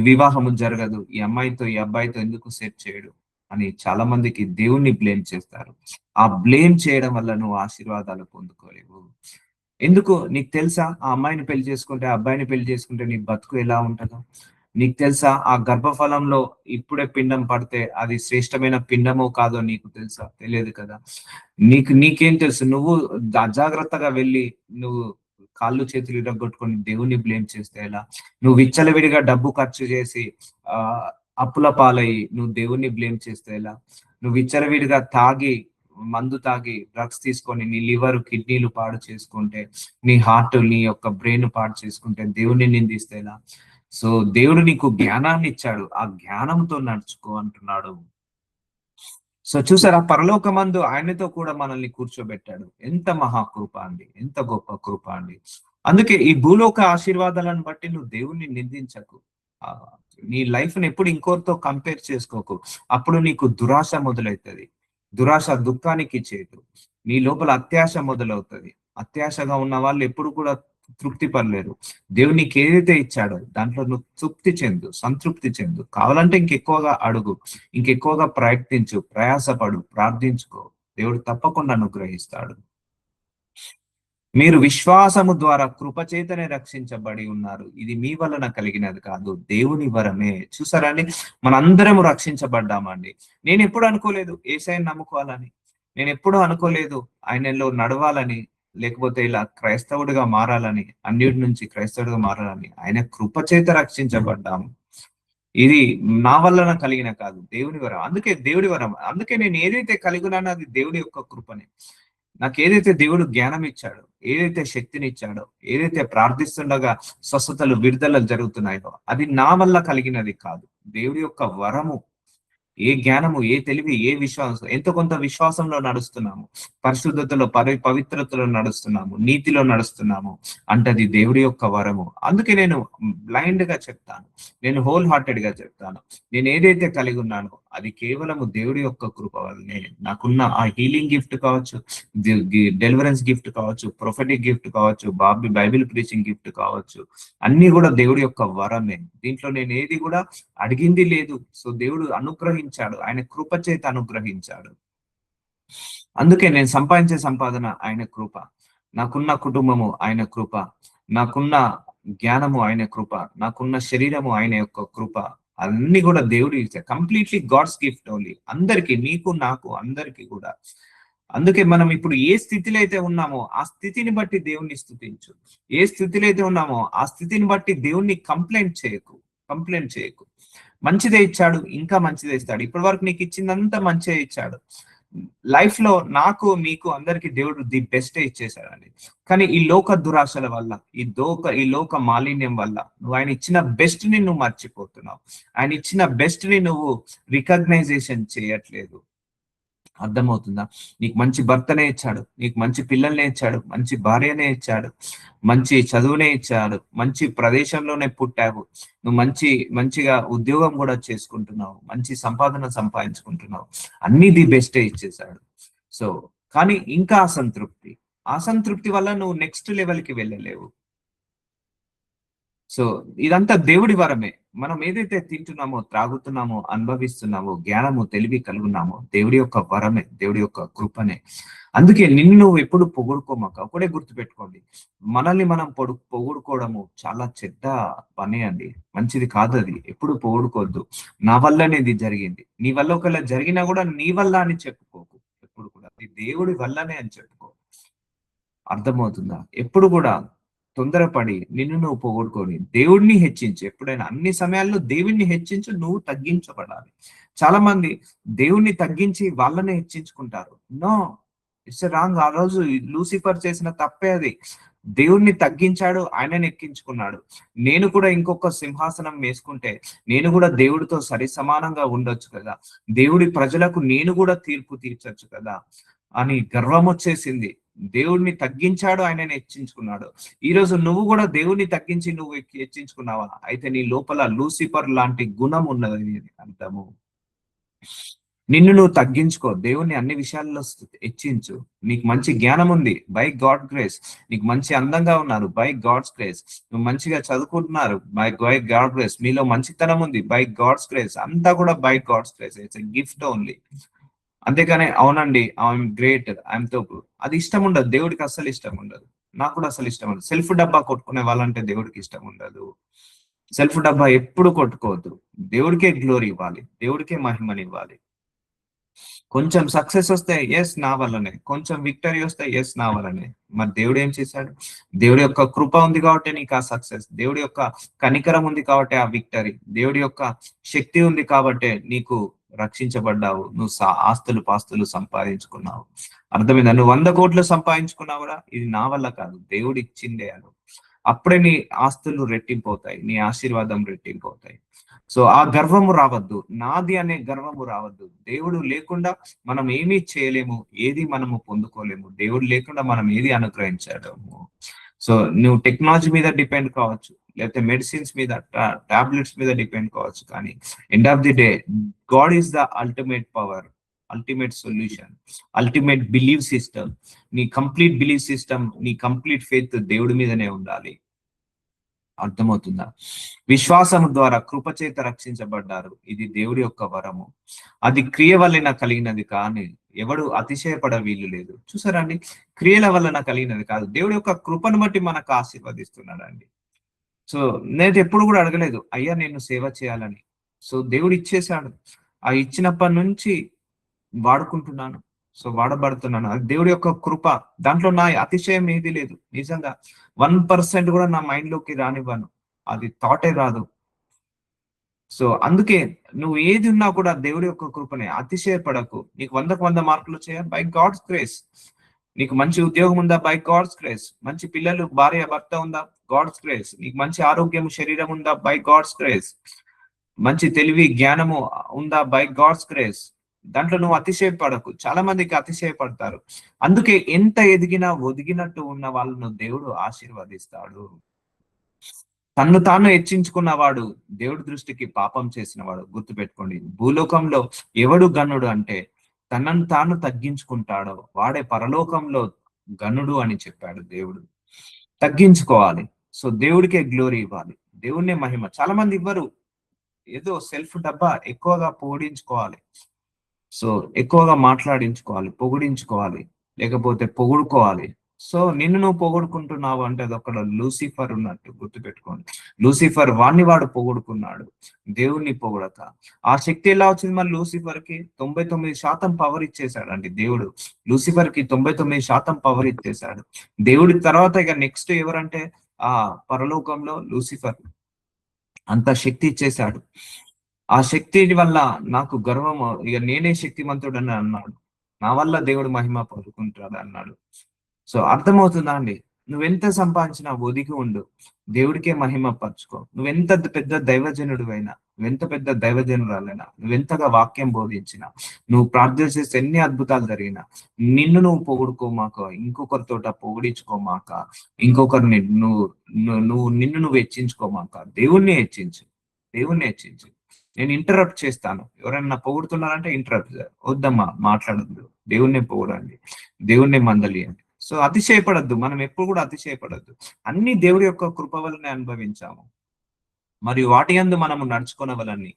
వివాహము జరగదు? ఈ అమ్మాయితో, ఈ అబ్బాయితో ఎందుకు సెట్ చేయడు? అని చాలా మందికి దేవుడిని బ్లేమ్ చేస్తారు. ఆ బ్లేమ్ చేయడం వల్ల నువ్వు ఆశీర్వాదాలు పొందుకోలేవు. ఎందుకు నీకు తెలుసా? ఆ అమ్మాయిని పెళ్లి చేసుకుంటే, ఆ అబ్బాయిని పెళ్లి చేసుకుంటే నీ బతుకు ఎలా ఉంటదో? నీకు తెలుసా? ఆ గర్భఫలంలో ఇప్పుడే పిండం పడితే అది శ్రేష్టమైన పిండమో కాదో నీకు తెలుసా? తెలియదు కదా! నీకేం తెలుసు? నువ్వు అజాగ్రత్తగా వెళ్లి నువ్వు కాళ్ళు చేతులు ఇరగ్గొట్టుకొని దేవుడిని బ్లేమ్ చేస్తే ఎలా? నువ్వు విచ్చలవిడిగా డబ్బు ఖర్చు చేసి ఆహ్, అప్పుల పాలయ్యి నువ్వు దేవుడిని బ్లేమ్ చేస్తే ఎలా? నువ్వు విచ్చలవిడిగా తాగి, మందు తాగి, డ్రగ్స్ తీసుకొని నీ లివర్, కిడ్నీలు పాడు చేసుకుంటే, నీ హార్ట్, నీ యొక్క బ్రెయిన్ పాడు చేసుకుంటే దేవుడిని నిందిస్తే ఎలా? సో దేవుడు నీకు జ్ఞానాన్ని ఇచ్చాడు. ఆ జ్ఞానంతో నడుచుకో అంటున్నాడు. సో చూసారా, పరలోకమందు ఆయనతో కూడా మనల్ని కూర్చోబెట్టాడు. ఎంత మహాకృప అండి! ఎంత గొప్ప కృప అండి! అందుకే ఈ భూలోక ఆశీర్వాదాలను బట్టి నువ్వు దేవుణ్ణి నిందించకు. ఆహ్, నీ లైఫ్‌ని ఎప్పుడు ఇంకోరితో కంపేర్ చేసుకోకు. అప్పుడు నీకు దురాశ మొదలైతది. దురాశ దుఃఖానికి చేటు. నీ లోపల అత్యాశ మొదలవుతది. అత్యాశగా ఉన్న వాళ్ళు ఎప్పుడు కూడా తృప్తి పడలేరు. దేవుడు నీకేదైతే ఇచ్చాడో దాంట్లో నువ్వు తృప్తి చెందు, సంతృప్తి చెందు. కావాలంటే ఇంకెక్కువగా అడుగు. ఇంకెక్కువగా ప్రయత్నించు, ప్రయాసపడు, ప్రార్థించుకో. దేవుడు తప్పకుండా అనుగ్రహిస్తాడు. మీరు విశ్వాసము ద్వారా కృపచేతనే రక్షించబడి ఉన్నారు. ఇది మీ వలన కలిగినది కాదు, దేవుని వరమే. చూసారా అండి? మనందరము రక్షించబడ్డామండి. నేనెప్పుడు అనుకోలేదు యేసయ్యని నమ్ముకోవాలని. నేనెప్పుడూ అనుకోలేదు ఆయనలో నడవాలని, లేకపోతే ఇలా క్రైస్తవుడిగా మారాలని, అన్యుడి నుంచి క్రైస్తవుడిగా మారాలని. ఆయన కృపచేత రక్షించబడ్డాము. ఇది నా వలన కలిగిన కాదు, దేవుని వరం. అందుకే దేవుడి వరం. అందుకే నేను ఏదైతే కలిగి ఉన్నానో అది దేవుడి యొక్క కృపనే. నాకేదైతే దేవుడు జ్ఞానం ఇచ్చాడో, ఏదైతే శక్తినిచ్చాడో, ఏదైతే ప్రార్థిస్తుండగా స్వస్థతలు, విడుదలలు జరుగుతున్నాయో, అది నా వల్ల కలిగినది కాదు. దేవుడి యొక్క వరము. ఏ జ్ఞానము, ఏ తెలివి, ఏ విశ్వాసం, ఎంతో కొంత విశ్వాసంలో నడుస్తున్నాము. పరిశుద్ధతలో, పవిత్రతలో నడుస్తున్నాము. నీతిలో నడుస్తున్నాము. అంటే అది దేవుడి యొక్క వరము. అందుకే నేను బ్లైండ్‌గా చెప్తాను. నేను హోల్ హార్టెడ్‌గా చెప్తాను. నేను ఏదైతే కలిగి ఉన్నానో అది కేవలము దేవుడి యొక్క కృప వల్లనే. నాకున్న ఆ హీలింగ్ గిఫ్ట్ కావచ్చు, డెలివరెన్స్ గిఫ్ట్ కావచ్చు, ప్రొఫెటిక్ గిఫ్ట్ కావచ్చు, బైబిల్ ప్రీచింగ్ గిఫ్ట్ కావచ్చు. అన్నీ కూడా దేవుడి యొక్క వరమే. దీంట్లో నేను ఏది కూడా అడిగింది లేదు. సో దేవుడు అనుగ్రహించాడు. ఆయన కృప చేత అనుగ్రహించాడు. అందుకే నేను సంపాదించే సంపాదన ఆయన కృప. నాకున్న కుటుంబము ఆయన కృప. నాకున్న జ్ఞానము ఆయన కృప. నాకున్న శరీరము ఆయన యొక్క కృప. అన్నీ గూడా దేవుడు ఇచ్చా. Completely God's gift only. అందరికి, నీకు, నాకు అందరికి కూడా. అందుకే మనం ఇప్పుడు ఏ స్థితిలో అయితే ఉన్నామో, ఆ స్థితిని బట్టి దేవుణ్ణి స్తుతించు. ఏ స్థితిలో అయితే ఉన్నామో, ఆ స్థితిని బట్టి దేవుణ్ణి కంప్లెయింట్ చేయకు. కంప్లెయింట్ చేయకు. మంచిదే ఇచ్చాడు, ఇంకా మంచిదే ఇస్తాడు. ఇప్పటి వరకు నీకు ఇచ్చిందంతా మంచే ఇచ్చాడు. లైఫ్‌లో నాకు, మీకు అందరికి దేవుడు ది బెస్టే ఇచ్చేసాడండి. కానీ ఈ లోక దురాశల వల్ల, ఈ లోక మాలిన్యం వల్ల నువ్వు ఆయన ఇచ్చిన బెస్ట్‌ని నువ్వు మర్చిపోతున్నావు. ఆయన ఇచ్చిన బెస్ట్‌ని నువ్వు రికగ్నైజేషన్ చేయట్లేదు. అర్థమవుతుందా? నీకు మంచి భర్తనే ఇచ్చాడు. నీకు మంచి పిల్లల్నే ఇచ్చాడు. మంచి భార్యనే ఇచ్చాడు. మంచి చదువునే ఇచ్చాడు. మంచి ప్రదేశంలోనే పుట్టావు. నువ్వు మంచిగా ఉద్యోగం గూడా చేసుకుంటున్నావు. మంచి సంపాదన సంపాదించుకుంటున్నావు. అన్నీ ది బెస్టే ఇచ్చేసాడు. సో, కానీ ఇంకా అసంతృప్తి. అసంతృప్తి వల్ల నువ్వు నెక్స్ట్ లెవెల్‌కి వెళ్ళలేవు. సో, ఇదంతా దేవుడి వరమే. మనం ఏదైతే తింటున్నామో, త్రాగుతున్నామో, అనుభవిస్తున్నామో, జ్ఞానము, తెలివి కలుగున్నామో, దేవుడి యొక్క వరమే, దేవుడి యొక్క కృపనే. అందుకే నిన్ను నువ్వు ఎప్పుడు పొగుడుకోమాక. ఒకటే గుర్తుపెట్టుకోండి. మనల్ని మనం పొగుడుకోవడము చాలా చెడ్డ పని అండి. మంచిది కాదది. ఎప్పుడు పొగుడుకోవద్దు. నా వల్లనే ఇది జరిగింది. నీ వల్ల ఒకవేళ జరిగినా గూడా నీ వల్ల అని చెప్పుకోకు. ఎప్పుడు కూడా. అది దేవుడి వల్లనే అని చెప్పుకో. అర్థమవుతుందా? ఎప్పుడు గూడా తొందరపడి నిన్ను నువ్వు పొగడుకొని దేవుడిని హెచ్చించు. ఎప్పుడైనా అన్ని సమయాల్లో దేవుణ్ణి హెచ్చించు, నువ్వు తగ్గించబడాలి. చాలా మంది దేవుణ్ణి తగ్గించి వాళ్ళనే హెచ్చించుకుంటారు. No, it's wrong. ఆ రోజు లూసిఫర్ చేసిన తప్పే అది. దేవుణ్ణి తగ్గించాడు, ఆయనని ఎక్కించుకున్నాడు. నేను కూడా ఇంకొక సింహాసనం వేసుకుంటే నేను కూడా దేవుడితో సరి సమానంగా ఉండొచ్చు కదా, దేవుడి ప్రజలకు నేను కూడా తీర్పు తీర్చొచ్చు కదా అని గర్వం వచ్చేసింది. దేవుడిని తగ్గించాడు, ఆయనని హెచ్చించుకున్నాడు. ఈ రోజు నువ్వు కూడా దేవుడిని తగ్గించి నువ్వు హెచ్చించుకున్నావా? అయితే నీ లోపల లూసిఫర్ లాంటి గుణం ఉన్నది అర్థము. నిన్ను నువ్వు తగ్గించుకో, దేవుణ్ణి అన్ని విషయాల్లో హెచ్చించు. నీకు మంచి జ్ఞానం ఉంది, బై గాడ్ గ్రేస్. నీకు మంచి అందంగా ఉన్నారు, బై గాడ్స్ గ్రేస్. నువ్వు మంచిగా చదువుకుంటున్నారు, బై గాడ్ గ్రేస్. మీలో మంచితనం ఉంది, బై గాడ్స్ గ్రేస్. అంతా కూడా by God's grace. It's gift only. అంతేకాని అవునండి ఐఎమ్ గ్రేట్, ఐఎమ్ తోపు, అది ఇష్టం ఉండదు దేవుడికి. అస్సలు ఇష్టం ఉండదు. నాకు కూడా అసలు ఇష్టం ఉండదు. సెల్ఫ్ డబ్బా కొట్టుకునే వాళ్ళంటే దేవుడికి ఇష్టం ఉండదు. సెల్ఫ్ డబ్బా ఎప్పుడు కొట్టుకోవద్దు. దేవుడికే గ్లోరీ ఇవ్వాలి, దేవుడికే మహిమని ఇవ్వాలి. కొంచెం సక్సెస్ వస్తే ఎస్ నా వల్లనే, కొంచెం విక్టరీ వస్తే ఎస్ నా వల్లనే. మరి దేవుడు ఏం చేశాడు? దేవుడి యొక్క కృప ఉంది కాబట్టి నీకు ఆ సక్సెస్, దేవుడి యొక్క కనికరం ఉంది కాబట్టి ఆ విక్టరీ, దేవుడి యొక్క శక్తి ఉంది కాబట్టి నీకు రక్షించబడ్డావు, నువ్వు ఆస్తులు పాస్తులు సంపాదించుకున్నావు. అర్థమైందా? నువ్వు 100 కోట్లు సంపాదించుకున్నావు కూడా ఇది నా వల్ల కాదు, దేవుడు ఇచ్చిందే అను. అప్పుడే నీ ఆస్తులు రెట్టింపు అవుతాయి, నీ ఆశీర్వాదం రెట్టింపు అవుతాయి. సో ఆ గర్వము రావద్దు, నాది అనే గర్వము రావద్దు. దేవుడు లేకుండా మనం ఏమీ చేయలేము, ఏది మనము పొందుకోలేము. దేవుడు లేకుండా మనం ఏది అనుగ్రహించడము. సో నువ్వు టెక్నాలజీ మీద డిపెండ్ కావచ్చు, లేకపోతే మెడిసిన్స్ మీద, టాబ్లెట్స్ మీద డిపెండ్ కావచ్చు, కానీ end of the day God is the ultimate power, ultimate solution, ultimate believe system. నీ కంప్లీట్ బిలీవ్ సిస్టమ్, నీ కంప్లీట్ ఫెయిత్ దేవుడి మీదనే ఉండాలి. అర్థమవుతుందా? విశ్వాసము ద్వారా కృపచేత రక్షించబడ్డారు, ఇది దేవుడి యొక్క వరము. అది క్రియ వలన కలిగినది కానీ ఎవడు అతిశయపడ వీలు లేదు. చూసారండి, క్రియల వలన కలిగినది కాదు, దేవుడి యొక్క కృపను బట్టి మనకు ఆశీర్వదిస్తున్నాడండి. సో నేను ఎప్పుడు కూడా అడగలేదు అయ్యా నేను సేవ చేయాలని. సో దేవుడు ఇచ్చేశాడు, ఆ ఇచ్చినప్పటి నుంచి వాడుకుంటున్నాను. సో వాడబడుతున్నాను, అది దేవుడి యొక్క కృప. దాంట్లో నా అతిశయం ఏది లేదు. నిజంగా 1% కూడా నా మైండ్ లోకి రానివ్వను, అది థాటే రాదు. సో అందుకే నువ్వు ఏది ఉన్నా కూడా దేవుడి యొక్క కృపనే, అతిశయపడకు. నీకు 100కు 100 మార్కులు వచ్చాయా? By God's grace. నీకు మంచి ఉద్యోగం ఉందా? By God's grace. మంచి పిల్లలు, భార్య భర్త ఉందా? God's grace. నీకు మంచి ఆరోగ్యం, శరీరం ఉందా? By God's grace. మంచి తెలివి, జ్ఞానము ఉందా? By God's grace. దాంట్లో నువ్వు అతిశయపడకు. చాలా మందికి అతిశయపడతారు. అందుకే ఎంత ఎదిగినా ఒదిగినట్టు ఉన్న వాళ్ళను దేవుడు ఆశీర్వదిస్తాడు. తన్ను తాను హెచ్చించుకున్నవాడు దేవుడి దృష్టికి పాపం చేసిన వాడు. గుర్తుపెట్టుకోండి, భూలోకంలో ఎవడు గనుడు అంటే తనను తాను తగ్గించుకుంటాడో వాడే పరలోకంలో గనుడు అని చెప్పాడు దేవుడు. తగ్గించుకోవాలి. సో దేవుడికే గ్లోరీ ఇవ్వాలి, దేవుణ్ణే మహిమ. చాలా మంది ఇవ్వరు, ఏదో సెల్ఫ్ డబ్బా ఎక్కువగా పొగిడించుకోవాలి. సో ఎక్కువగా మాట్లాడించుకోవాలి, పొగిడించుకోవాలి, లేకపోతే పొగుడుకోవాలి. సో నిన్ను నువ్వు పొగుడుకుంటున్నావు అంటే అది అక్కడ లూసిఫర్ ఉన్నట్టు గుర్తుపెట్టుకోండి. లూసిఫర్ వాణ్ణి వాడు పొగుడుకున్నాడు, దేవుణ్ణి పొగడక. ఆ శక్తి ఎలా వచ్చింది మరి లూసిఫర్ కి? 99% పవర్ ఇచ్చేసాడండి దేవుడు. లూసిఫర్ కి 99% పవర్ ఇచ్చేసాడు. దేవుడి తర్వాత ఇక నెక్స్ట్ ఎవరంటే ఆ పరలోకంలో లూసిఫర్ అంత శక్తి ఇచ్చేశాడు. ఆ శక్తి వల్ల నాకు గర్వము, ఇక నేనే శక్తిమంతుడని అన్నాడు. నా వల్ల దేవుడు మహిమ పొందుకుంటాడు అన్నాడు. సో అర్థమవుతుందా అండి? నువ్వెంత సంపాదించినా ఒదిగి ఉండు, దేవుడికే మహిమ పరచుకో. నువ్వెంత పెద్ద దైవజనుడు అయినా, నువ్వెంత పెద్ద దైవజనురాలైనా, నువ్వెంతగా వాక్యం బోధించినా, నువ్వు ప్రార్థన చేస్తే ఎన్ని అద్భుతాలు జరిగినా, నిన్ను నువ్వు పొగుడుకోమాక, ఇంకొకరితోట పొగిడించుకోమాక, ఇంకొకరిని నువ్వు నువ్వు నిన్ను నువ్వు హెచ్చించుకోమాక. దేవుణ్ణి హెచ్చించు, దేవుణ్ణి హెచ్చించు. నేను ఇంటరప్ట్ చేస్తాను. ఎవరైనా పొగుడుతున్నారంటే ఇంటరప్ట్ వద్దమ్మా, మాట్లాడద్దు. దేవుణ్ణి పొగడండి, దేవుణ్ణి మందలియండి. సో అతిశయపడద్దు, మనం ఎప్పుడు కూడా అతిశయపడద్దు. అన్ని దేవుడి యొక్క కృప వల్లనే అనుభవించాము. మరియు వాటి యందు మనము నడుచుకొనవలని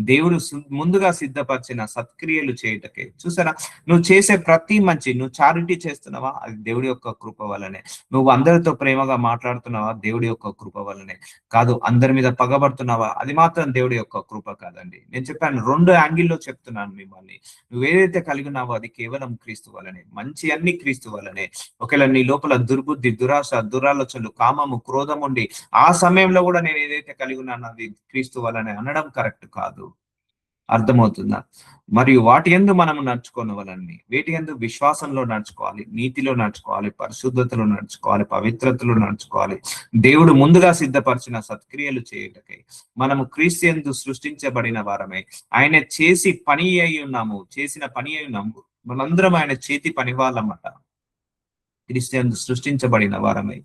దేవుడు ముందుగా సిద్ధపరిచిన సత్క్రియలు చేయుటకే. చూసారా, నువ్వు చేసే ప్రతి మంచి, నువ్వు చారిటీ చేస్తున్నావా, అది దేవుడి యొక్క కృప వల్లనే. నువ్వు అందరితో ప్రేమగా మాట్లాడుతున్నావా, దేవుడి యొక్క కృప వల్లనే. కాదు, అందరి మీద పగబడుతున్నావా, అది మాత్రం దేవుడి యొక్క కృప కాదండి. నేను చెప్పాను, 2 యాంగిల్లో చెప్తున్నాను మిమ్మల్ని. నువ్వేదైతే కలిగి ఉన్నావో అది కేవలం క్రీస్తు వల్లనే. మంచి అన్ని క్రీస్తు వల్లనే. ఒకవేళ నీ లోపల దుర్బుద్ధి, దురాశ, దురాలోచనలు, కామము, క్రోధం ఉండి ఆ సమయంలో కూడా నేను ఏదైతే కలిగి ఉన్నానో అది క్రీస్తు వల్లనే అనడం కరెక్ట్ కాదు. అర్థమవుతుందా? మరియు వాటి యందు మనము నడుచుకోవాలని, వేటి యందు విశ్వాసంలో నడుచుకోవాలి, నీతిలో నడుచుకోవాలి, పరిశుద్ధతలో నడుచుకోవాలి, పవిత్రతలో నడుచుకోవాలి. దేవుడు ముందుగా సిద్ధపరిచిన సత్క్రియలు చేయుటకై మనము క్రీస్తు యందు సృష్టించబడిన వారమై ఆయన చేసిన పని అయి ఉన్నాము. మనందరం ఆయన చేతి పని వాళ్ళమాట, క్రీస్తు యందు సృష్టించబడిన వారమై.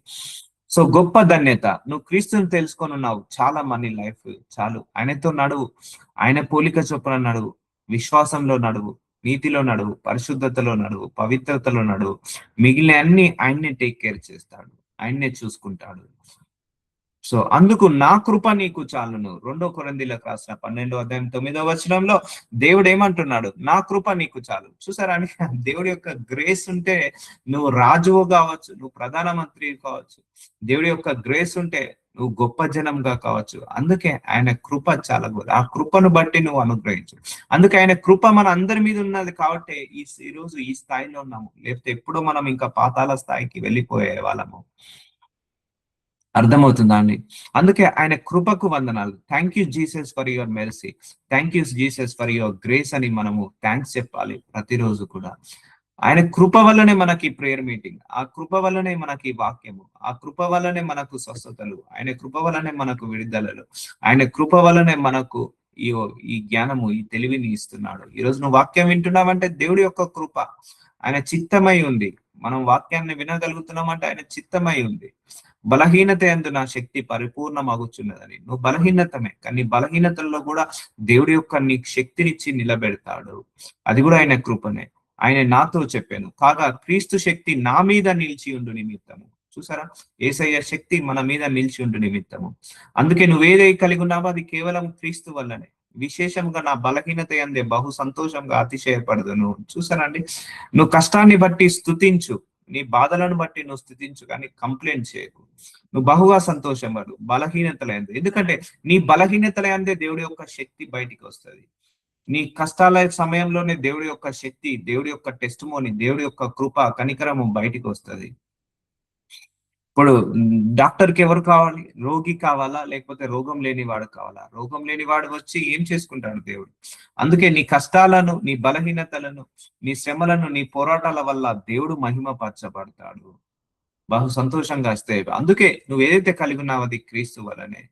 సో గొప్ప ధన్యత, నువ్వు క్రీస్తుని తెలుసుకొని ఉన్నావు, చాలా మనీ లైఫ్ చాలు. ఆయనతో నడువు, ఆయన పోలిక చొప్పున నడువు, విశ్వాసంలో నడువు, నీతిలో నడువు, పరిశుద్ధతలో నడువు, పవిత్రతలో నడువు. మిగిలిన అన్ని ఆయన్నే టేక్ కేర్ చేస్తాడు, ఆయన్నే చూసుకుంటాడు. సో అందుకు నా కృప నీకు చాలును. 2 కొరింథీయులకు రాసిన 12:9 దేవుడు ఏమంటున్నాడు, నా కృప నీకు చాలు. చూసారా అని, దేవుడి యొక్క గ్రేస్ ఉంటే నువ్వు రాజువు కావచ్చు, నువ్వు ప్రధానమంత్రి కావచ్చు. దేవుడి యొక్క గ్రేస్ ఉంటే నువ్వు గొప్ప జనంగా కావచ్చు. అందుకే ఆయన కృప చాలా గొప్ప. ఆ కృపను బట్టి నువ్వు అనుగ్రహించు. అందుకే ఆయన కృప మన అందరి మీద ఉన్నది కాబట్టి ఈ రోజు ఈ స్థాయిలో ఉన్నాము. లేకపోతే ఎప్పుడో మనం ఇంకా పాతాళ స్థాయికి వెళ్ళిపోయే వాళ్ళము. అర్థమవుతుందా అండి? అందుకే ఆయన కృపకు వందనాలు. Thank you Jesus for your mercy, thank you Jesus for your grace అని మనము థ్యాంక్స్ చెప్పాలి ప్రతిరోజు కూడా. ఆయన కృప వల్లనే మనకి ప్రేయర్ మీటింగ్, ఆ కృప వల్లనే మనకి వాక్యము, ఆ కృప వల్లనే మనకు స్వస్థతలు, ఆయన కృప వల్లనే మనకు విడుదలలు, ఆయన కృప వల్లనే మనకు ఈ జ్ఞానము, ఈ తెలివిని ఇస్తున్నాడు. ఈ రోజు నువ్వు వాక్యం వింటున్నావంటే దేవుడి యొక్క కృప, ఆయన చిత్తమై ఉంది. మనం వాక్యాన్ని వినగలుగుతున్నామంటే ఆయన చిత్తమై ఉంది. బలహీనత యందు నా శక్తి పరిపూర్ణమగుచున్నదని. నువ్వు బలహీనతమే, కానీ బలహీనతల్లో కూడా దేవుడి యొక్క నీకు శక్తినిచ్చి నిలబెడతాడు. అది కూడా ఆయన కృపనే. ఆయన నాతో చెప్పాను, కాగా క్రీస్తు శక్తి నా మీద నిలిచి ఉండు నిమిత్తము. చూసారా, యేసయ్య శక్తి మన మీద నిలిచి ఉండు నిమిత్తము. అందుకే నువ్వేదై కలిగి ఉన్నావో అది కేవలం క్రీస్తు వల్లనే. విశేషంగా నా బలహీనత యందే బహు సంతోషంగా అతిశయపడదును. చూసారండి, నువ్వు కష్టాన్ని బట్టి స్తుతించు, నీ బాధలను బట్టి నువ్వు స్థుతించు, కానీ కంప్లైంట్ చేయకు. నువ్వు బహుగా సంతోషపడు బలహీనతలైంది. ఎందుకంటే నీ బలహీనతలైందే దేవుడి యొక్క శక్తి బయటికి వస్తుంది. నీ కష్టాల సమయంలోనే దేవుడి యొక్క శక్తి, దేవుడి యొక్క టెస్టిమోనీ, దేవుడి యొక్క కృప, కనికరము బయటికి వస్తుంది. ఇప్పుడు డాక్టర్కి ఎవరు కావాలి? రోగి కావాలా, లేకపోతే రోగం లేని వాడు కావాలా? రోగం లేని వాడు వచ్చి ఏం చేసుకుంటాడు దేవుడు. అందుకే నీ కష్టాలను, నీ బలహీనతలను, నీ శ్రమలను, నీ పోరాటాల వల్ల దేవుడు మహిమ పరచబడతాడు. బహు సంతోషంగా వస్తే. అందుకే నువ్వు ఏదైతే కలిగి ఉన్నావు అది క్రీస్తు వలనే.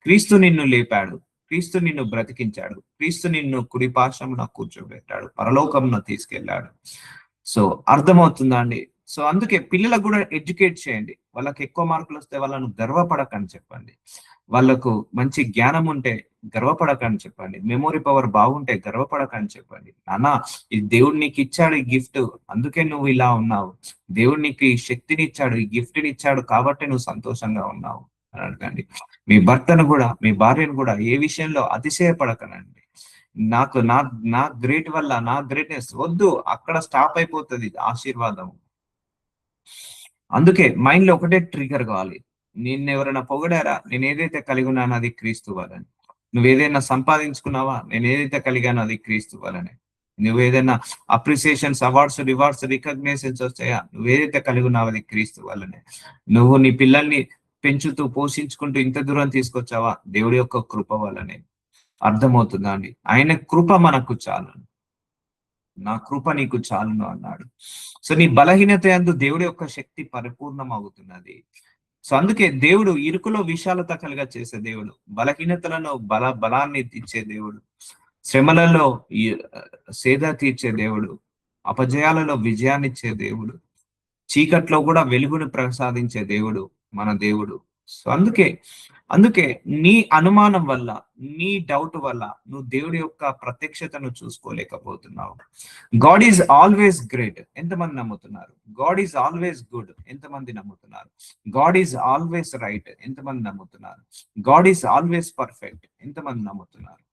క్రీస్తు నిన్ను లేపాడు, క్రీస్తు నిన్ను బ్రతికించాడు, క్రీస్తు నిన్ను కుడి పార్శ్వమున కూర్చోబెట్టాడు, పరలోకమున తీసుకెళ్లాడు. సో అర్థమవుతుందా అండి? సో అందుకే పిల్లలకు కూడా ఎడ్యుకేట్ చేయండి. వాళ్ళకి ఎక్కువ మార్కులు వస్తే వాళ్ళను గర్వపడకని చెప్పండి. వాళ్ళకు మంచి జ్ఞానం ఉంటే గర్వపడకని చెప్పండి. మెమొరీ పవర్ బాగుంటే గర్వపడకని చెప్పండి. నాన్న, ఈ దేవుడు నీకు ఇచ్చాడు ఈ గిఫ్ట్, అందుకే నువ్వు ఇలా ఉన్నావు. దేవుడు నీకు ఈ శక్తిని ఇచ్చాడు, ఈ గిఫ్ట్ ని ఇచ్చాడు కాబట్టి నువ్వు సంతోషంగా ఉన్నావు అని అడగండి. మీ భర్తను కూడా, మీ భార్యను కూడా ఏ విషయంలో అతిశయపడకనండి. నాకు నా నా గ్రేట్ వల్ల, నా గ్రేట్నెస్ వద్దు, అక్కడ స్టాప్ అయిపోతుంది ఆశీర్వాదం. అందుకే మైండ్ లో ఒకటే ట్రిగర్ కావాలి, నిన్ను ఎవరైనా పొగిడారా, నేను ఏదైతే కలిగి ఉన్నానో అది క్రీస్తు వలని. నువ్వు ఏదైనా సంపాదించుకున్నావా, నేను ఏదైతే కలిగానో అది క్రీస్తు వలనే. నువ్వు ఏదైనా అప్రిసియేషన్స్, అవార్డ్స్, రివార్డ్స్, రికగ్నేషన్స్ వచ్చాయా, నువ్వు ఏదైతే కలిగి ఉన్నావు అది క్రీస్తు వల్లనే. నువ్వు నీ పిల్లల్ని పెంచుతూ పోషించుకుంటూ ఇంత దూరం తీసుకొచ్చావా, దేవుడి యొక్క కృప వల్లనే. అర్థమవుతుందా అండి? ఆయన కృప మనకు చాలు, నా కృప నీకు చాలును అన్నాడు. సో నీ బలహీనత యందు దేవుడి యొక్క శక్తి పరిపూర్ణం అవుతున్నది. సో అందుకే దేవుడు ఇరుకులో విశాలత కలిగా చేసే దేవుడు, బలహీనతలను బలాన్ని ఇచ్చే దేవుడు, శ్రమలలో సేద తీర్చే దేవుడు, అపజయాలలో విజయాన్ని ఇచ్చే దేవుడు, చీకట్లో కూడా వెలుగును ప్రసాదించే దేవుడు మన దేవుడు. సో అందుకే అందుకే నీ అనుమానం వల్ల, నీ డౌట్ వల్ల నువ్వు దేవుడి యొక్క ప్రత్యక్షతను చూసుకోలేకపోతున్నావు. గాడ్ ఈజ్ ఆల్వేస్ గ్రేట్, ఎంతమంది నమ్ముతున్నారు? గాడ్ ఈజ్ ఆల్వేస్ గుడ్, ఎంతమంది నమ్ముతున్నారు? గాడ్ ఈజ్ ఆల్వేస్ రైట్, ఎంతమంది నమ్ముతున్నారు? గాడ్ ఈజ్ ఆల్వేస్ పర్ఫెక్ట్, ఎంతమంది నమ్ముతున్నారు?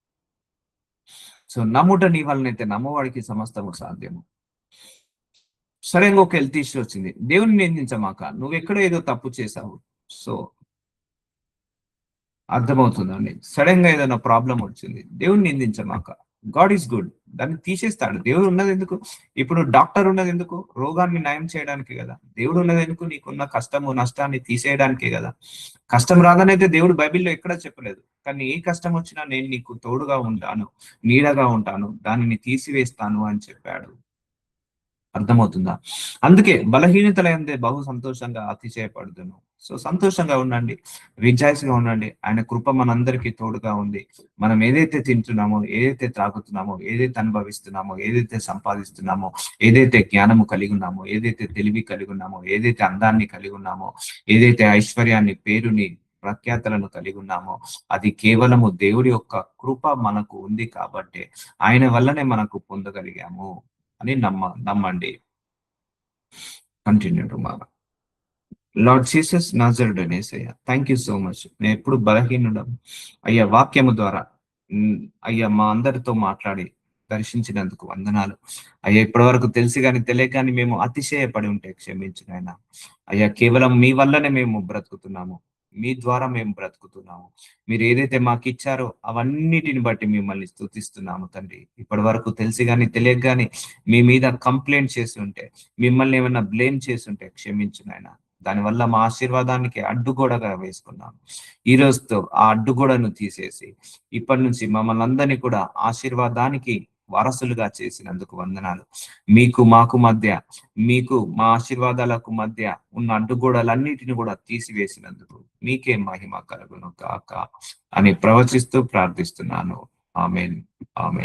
సో నమ్ముట నీ వలనైతే నమ్మవాడికి సమస్తము సాధ్యము. సరే, ఇంకొక హెల్త్ ఇష్యూ వచ్చింది. దేవుని నిందించమాక, నువ్వు ఎక్కడో ఏదో తప్పు చేశావు. సో అర్థమవుతుందండి. సడన్ గా ఏదైనా ప్రాబ్లం వచ్చింది, దేవుని నిందించమాక. గాడ్ ఈస్ గుడ్, దాన్ని తీసేస్తాడు. దేవుడు ఉన్నది ఎందుకు? ఇప్పుడు డాక్టర్ ఉన్నది ఎందుకు? రోగాన్ని నయం చేయడానికి కదా. దేవుడు ఉన్నది ఎందుకు? నీకున్న కష్టము నష్టాన్ని తీసేయడానికే కదా. కష్టం రాదనైతే దేవుడు బైబిల్లో ఎక్కడా చెప్పలేదు. కానీ ఏ కష్టం వచ్చినా నేను నీకు తోడుగా ఉంటాను, నీడగా ఉంటాను, దానిని తీసివేస్తాను అని చెప్పాడు. అర్థమవుతుందా? అందుకే బలహీనతలందే బహు సంతోషంగా అతిశయపడుదును. సో సంతోషంగా ఉండండి, రిజాయిస్ గా ఉండండి. ఆయన కృప మనందరికీ తోడుగా ఉంది. మనం ఏదైతే తింటున్నామో, ఏదైతే త్రాగుతున్నామో, ఏదైతే అనుభవిస్తున్నామో, ఏదైతే సంపాదిస్తున్నామో, ఏదైతే జ్ఞానము కలిగి ఉన్నామో, ఏదైతే తెలివి కలిగి ఉన్నామో, ఏదైతే అందాన్ని కలిగి ఉన్నామో, ఏదైతే ఐశ్వర్యాన్ని, పేరుని, ప్రఖ్యాతలను కలిగి ఉన్నామో, అది కేవలము దేవుడి యొక్క కృప మనకు ఉంది కాబట్టి ఆయన వల్లనే మనకు పొందగలిగాము అని నమ్మండి. Continue tomorrow. లార్డ్ జీసస్ నాజరుడైన యేసయ్య, థ్యాంక్ యూ సో మచ్. నేను ఎప్పుడు బలహీనుడం అయ్యా, వాక్యము ద్వారా అయ్యా మా అందరితో మాట్లాడి దర్శించినందుకు వందనాలు అయ్యా. ఇప్పటి వరకు తెలిసి కానీ తెలియక కానీ మేము అతిశయపడి ఉంటే క్షమించిన ఆయన అయ్యా. కేవలం మీ వల్లనే మేము బ్రతుకుతున్నాము, మీ ద్వారా మేము బ్రతుకుతున్నాము. మీరు ఏదైతే మాకు ఇచ్చారో అవన్నిటిని బట్టి మిమ్మల్ని స్తుతిస్తున్నాము తండ్రి. ఇప్పటి వరకు తెలిసి కానీ తెలియక కానీ మీ మీద కంప్లైంట్ చేసి ఉంటే, మిమ్మల్ని ఏమైనా బ్లేమ్ చేసి ఉంటే క్షమించిన ఆయన. దానివల్ల మా ఆశీర్వాదానికి అడ్డుగోడగా వేసుకున్నాం. ఈ రోజుతో ఆ అడ్డుగోడను తీసేసి ఇప్పటి నుంచి మమ్మల్ని అందరినీ కూడా ఆశీర్వాదానికి వారసులుగా చేసినందుకు వందనాలు. మీకు మాకు మధ్య, మీకు మా ఆశీర్వాదాలకు మధ్య ఉన్న అడ్డుగోడలన్నిటిని కూడా తీసివేసినందుకు మీకే మహిమ కలుగును కాక అని ప్రవచిస్తూ ప్రార్థిస్తున్నాను. ఆమేన్, ఆమేన్.